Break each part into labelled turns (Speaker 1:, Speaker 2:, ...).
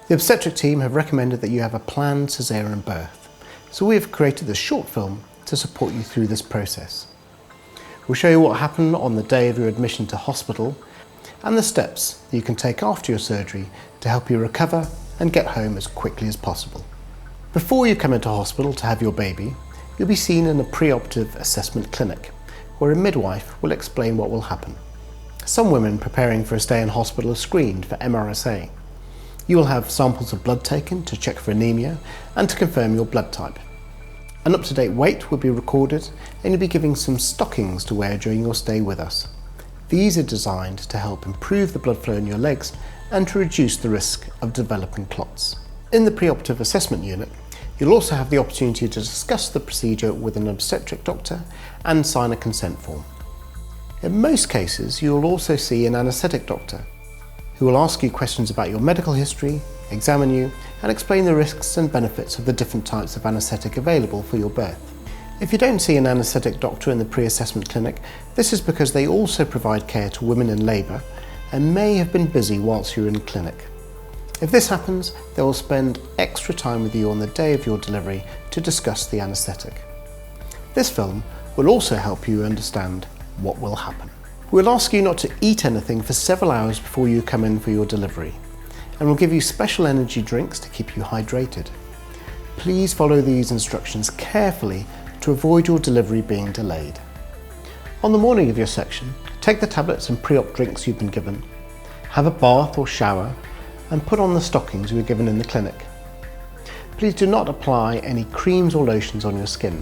Speaker 1: The obstetric team have recommended that you have a planned caesarean birth, so we have created this short film to support you through this process. We'll show you what happened on the day of your admission to hospital and the steps that you can take after your surgery to help you recover and get home as quickly as possible. Before you come into hospital to have your baby, you'll be seen in a pre-operative assessment clinic where a midwife will explain what will happen. Some women preparing for a stay in hospital are screened for MRSA. You will have samples of blood taken to check for anemia and to confirm your blood type. An up-to-date weight will be recorded and you'll be given some stockings to wear during your stay with us. These are designed to help improve the blood flow in your legs and to reduce the risk of developing clots. In the pre-operative assessment unit, you'll also have the opportunity to discuss the procedure with an obstetric doctor and sign a consent form. In most cases, you will also see an anaesthetic doctor who will ask you questions about your medical history, examine you, and explain the risks and benefits of the different types of anaesthetic available for your birth. If you don't see an anaesthetic doctor in the pre-assessment clinic, this is because they also provide care to women in labour and may have been busy whilst you're in clinic. If this happens, they will spend extra time with you on the day of your delivery to discuss the anaesthetic. This film will also help you understand what will happen. We'll ask you not to eat anything for several hours before you come in for your delivery, and we'll give you special energy drinks to keep you hydrated. Please follow these instructions carefully to avoid your delivery being delayed. On the morning of your section, take the tablets and pre-op drinks you've been given, have a bath or shower, and put on the stockings you were given in the clinic. Please do not apply any creams or lotions on your skin,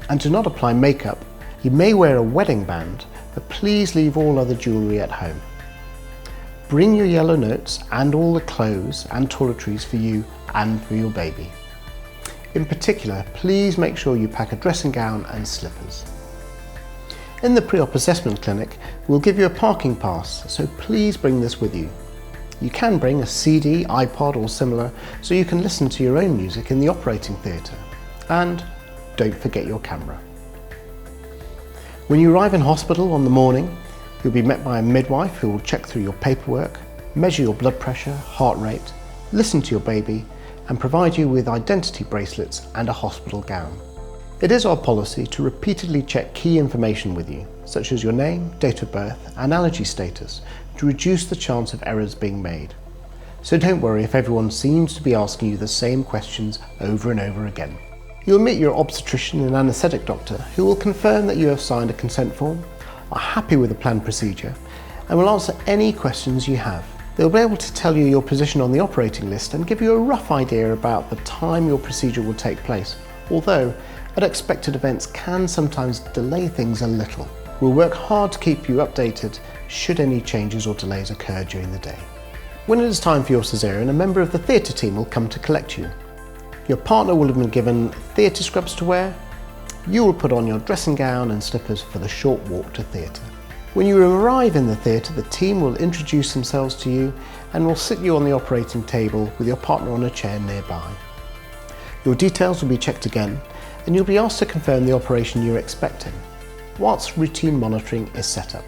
Speaker 1: and do not apply makeup. You may wear a wedding band, but please leave all other jewellery at home. Bring your yellow notes and all the clothes and toiletries for you and for your baby. In particular, please make sure you pack a dressing gown and slippers. In the pre-op assessment clinic, we'll give you a parking pass, so please bring this with you. You can bring a CD, iPod or similar, so you can listen to your own music in the operating theatre. And don't forget your camera. When you arrive in hospital on the morning, you'll be met by a midwife who will check through your paperwork, measure your blood pressure, heart rate, listen to your baby, and provide you with identity bracelets and a hospital gown. It is our policy to repeatedly check key information with you, such as your name, date of birth, and allergy status, to reduce the chance of errors being made. So don't worry if everyone seems to be asking you the same questions over and over again. You'll meet your obstetrician and anaesthetic doctor who will confirm that you have signed a consent form, are happy with the planned procedure, and will answer any questions you have. They'll be able to tell you your position on the operating list and give you a rough idea about the time your procedure will take place, although unexpected events can sometimes delay things a little. We'll work hard to keep you updated should any changes or delays occur during the day. When it is time for your caesarean, a member of the theatre team will come to collect you. Your partner will have been given theatre scrubs to wear. You will put on your dressing gown and slippers for the short walk to theatre. When you arrive in the theatre, the team will introduce themselves to you and will sit you on the operating table with your partner on a chair nearby. Your details will be checked again and you'll be asked to confirm the operation you're expecting, whilst routine monitoring is set up.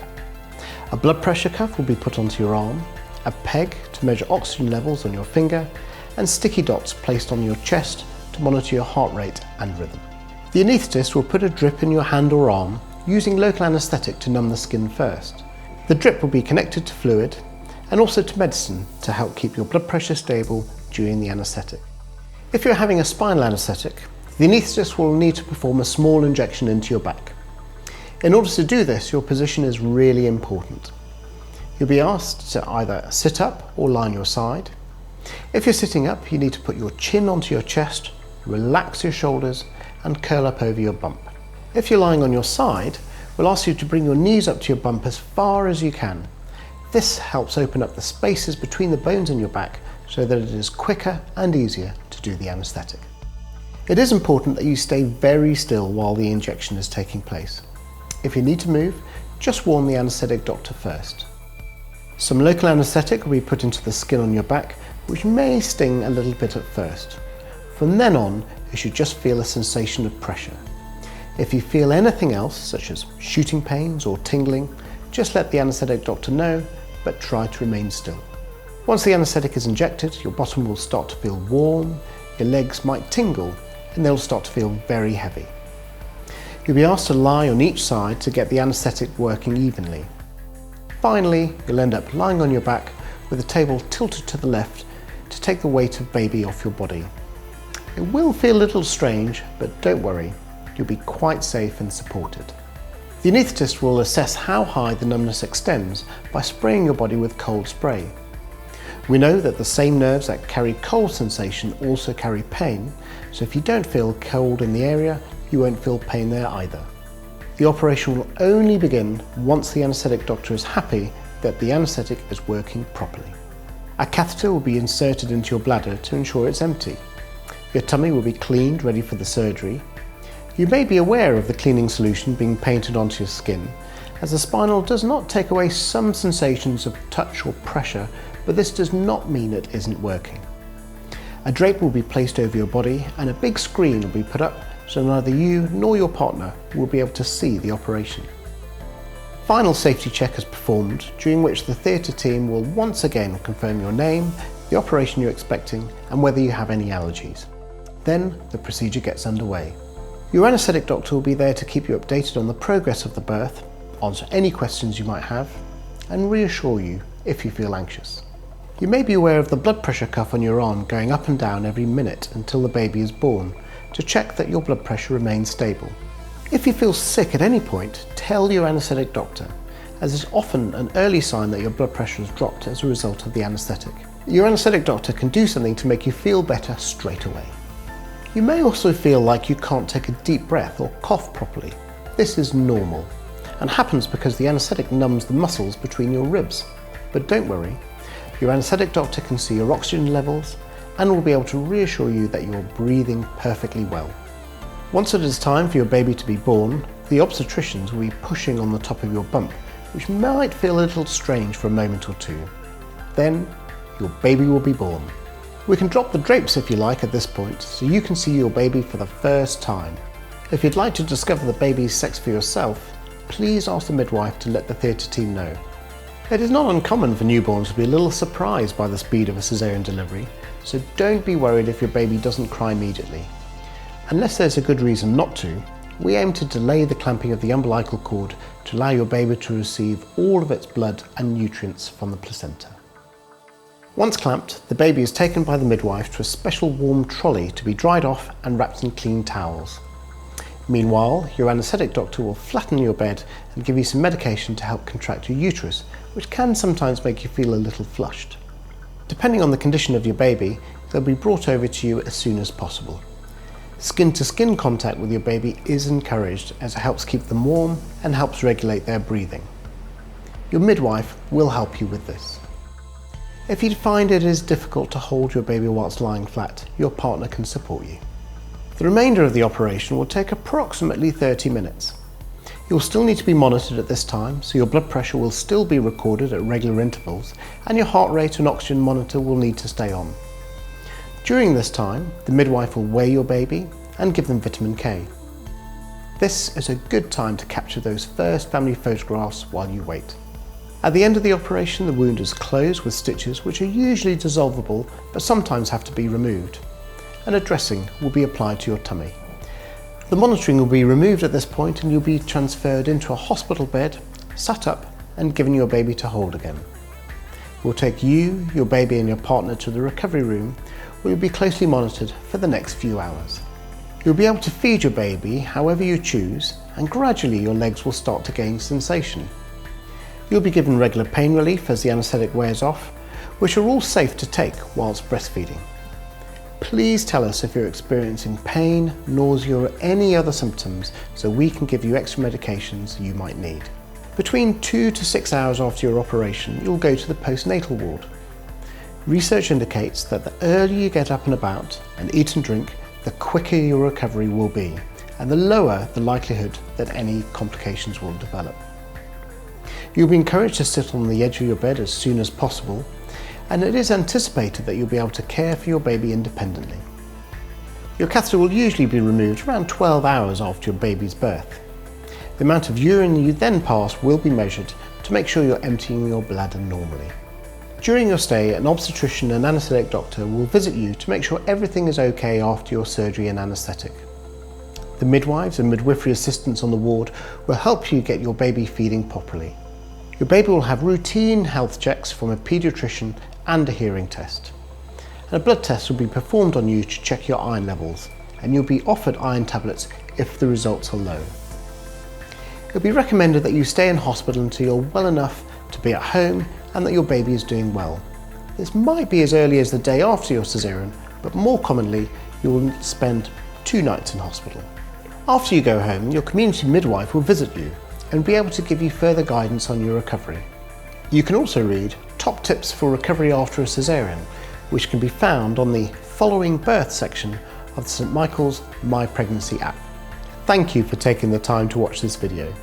Speaker 1: A blood pressure cuff will be put onto your arm, a peg to measure oxygen levels on your finger, and sticky dots placed on your chest to monitor your heart rate and rhythm. The anaesthetist will put a drip in your hand or arm using local anaesthetic to numb the skin first. The drip will be connected to fluid and also to medicine to help keep your blood pressure stable during the anaesthetic. If you're having a spinal anaesthetic, the anaesthetist will need to perform a small injection into your back. In order to do this, your position is really important. You'll be asked to either sit up or lie on your side. If you're sitting up, you need to put your chin onto your chest, relax your shoulders, and curl up over your bump. If you're lying on your side, we'll ask you to bring your knees up to your bump as far as you can. This helps open up the spaces between the bones in your back so that it is quicker and easier to do the anaesthetic. It is important that you stay very still while the injection is taking place. If you need to move, just warn the anaesthetic doctor first. Some local anaesthetic will be put into the skin on your back, which may sting a little bit at first. From then on, you should just feel a sensation of pressure. If you feel anything else, such as shooting pains or tingling, just let the anaesthetic doctor know, but try to remain still. Once the anaesthetic is injected, your bottom will start to feel warm, your legs might tingle, and they'll start to feel very heavy. You'll be asked to lie on each side to get the anaesthetic working evenly. Finally, you'll end up lying on your back with the table tilted to the left to take the weight of baby off your body. It will feel a little strange, but don't worry, you'll be quite safe and supported. The anaesthetist will assess how high the numbness extends by spraying your body with cold spray. We know that the same nerves that carry cold sensation also carry pain, so if you don't feel cold in the area, you won't feel pain there either. The operation will only begin once the anaesthetic doctor is happy that the anaesthetic is working properly. A catheter will be inserted into your bladder to ensure it's empty. Your tummy will be cleaned, ready for the surgery. You may be aware of the cleaning solution being painted onto your skin, as the spinal does not take away some sensations of touch or pressure, but this does not mean it isn't working. A drape will be placed over your body and a big screen will be put up so neither you nor your partner will be able to see the operation. Final safety check is performed, during which the theatre team will once again confirm your name, the operation you're expecting, and whether you have any allergies. Then the procedure gets underway. Your anaesthetic doctor will be there to keep you updated on the progress of the birth, answer any questions you might have, and reassure you if you feel anxious. You may be aware of the blood pressure cuff on your arm going up and down every minute until the baby is born, to check that your blood pressure remains stable. If you feel sick at any point, tell your anaesthetic doctor, as it's often an early sign that your blood pressure has dropped as a result of the anaesthetic. Your anaesthetic doctor can do something to make you feel better straight away. You may also feel like you can't take a deep breath or cough properly. This is normal and happens because the anaesthetic numbs the muscles between your ribs. But don't worry, your anaesthetic doctor can see your oxygen levels and will be able to reassure you that you're breathing perfectly well. Once it is time for your baby to be born, the obstetricians will be pushing on the top of your bump, which might feel a little strange for a moment or two. Then, your baby will be born. We can drop the drapes if you like at this point, so you can see your baby for the first time. If you'd like to discover the baby's sex for yourself, please ask the midwife to let the theatre team know. It is not uncommon for newborns to be a little surprised by the speed of a caesarean delivery, so don't be worried if your baby doesn't cry immediately. Unless there's a good reason not to, we aim to delay the clamping of the umbilical cord to allow your baby to receive all of its blood and nutrients from the placenta. Once clamped, the baby is taken by the midwife to a special warm trolley to be dried off and wrapped in clean towels. Meanwhile, your anaesthetic doctor will flatten your bed and give you some medication to help contract your uterus, which can sometimes make you feel a little flushed. Depending on the condition of your baby, they'll be brought over to you as soon as possible. Skin-to-skin contact with your baby is encouraged as it helps keep them warm and helps regulate their breathing. Your midwife will help you with this. If you find it is difficult to hold your baby whilst lying flat, your partner can support you. The remainder of the operation will take approximately 30 minutes. You'll still need to be monitored at this time, so your blood pressure will still be recorded at regular intervals and your heart rate and oxygen monitor will need to stay on. During this time, the midwife will weigh your baby and give them vitamin K. This is a good time to capture those first family photographs while you wait. At the end of the operation, the wound is closed with stitches which are usually dissolvable but sometimes have to be removed, and a dressing will be applied to your tummy. The monitoring will be removed at this point and you'll be transferred into a hospital bed, sat up and given your baby to hold again. We'll take you, your baby and your partner to the recovery room where you'll be closely monitored for the next few hours. You'll be able to feed your baby however you choose and gradually your legs will start to gain sensation. You'll be given regular pain relief as the anaesthetic wears off, which are all safe to take whilst breastfeeding. Please tell us if you're experiencing pain, nausea or any other symptoms so we can give you extra medications you might need. Between 2 to 6 hours after your operation, you'll go to the postnatal ward. Research indicates that the earlier you get up and about and eat and drink, the quicker your recovery will be and the lower the likelihood that any complications will develop. You'll be encouraged to sit on the edge of your bed as soon as possible, and it is anticipated that you'll be able to care for your baby independently. Your catheter will usually be removed around 12 hours after your baby's birth. The amount of urine you then pass will be measured to make sure you're emptying your bladder normally. During your stay, an obstetrician and anaesthetic doctor will visit you to make sure everything is okay after your surgery and anaesthetic. The midwives and midwifery assistants on the ward will help you get your baby feeding properly. Your baby will have routine health checks from a paediatrician and a hearing test. And a blood test will be performed on you to check your iron levels, and you'll be offered iron tablets if the results are low. It will be recommended that you stay in hospital until you're well enough to be at home and that your baby is doing well. This might be as early as the day after your caesarean, but more commonly you will spend 2 nights in hospital. After you go home, your community midwife will visit you and be able to give you further guidance on your recovery. You can also read Top Tips for Recovery After a Caesarean, which can be found on the Following Birth section of the St Michael's My Pregnancy app. Thank you for taking the time to watch this video.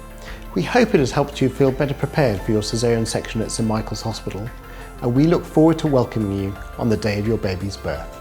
Speaker 1: We hope it has helped you feel better prepared for your caesarean section at St Michael's Hospital, and we look forward to welcoming you on the day of your baby's birth.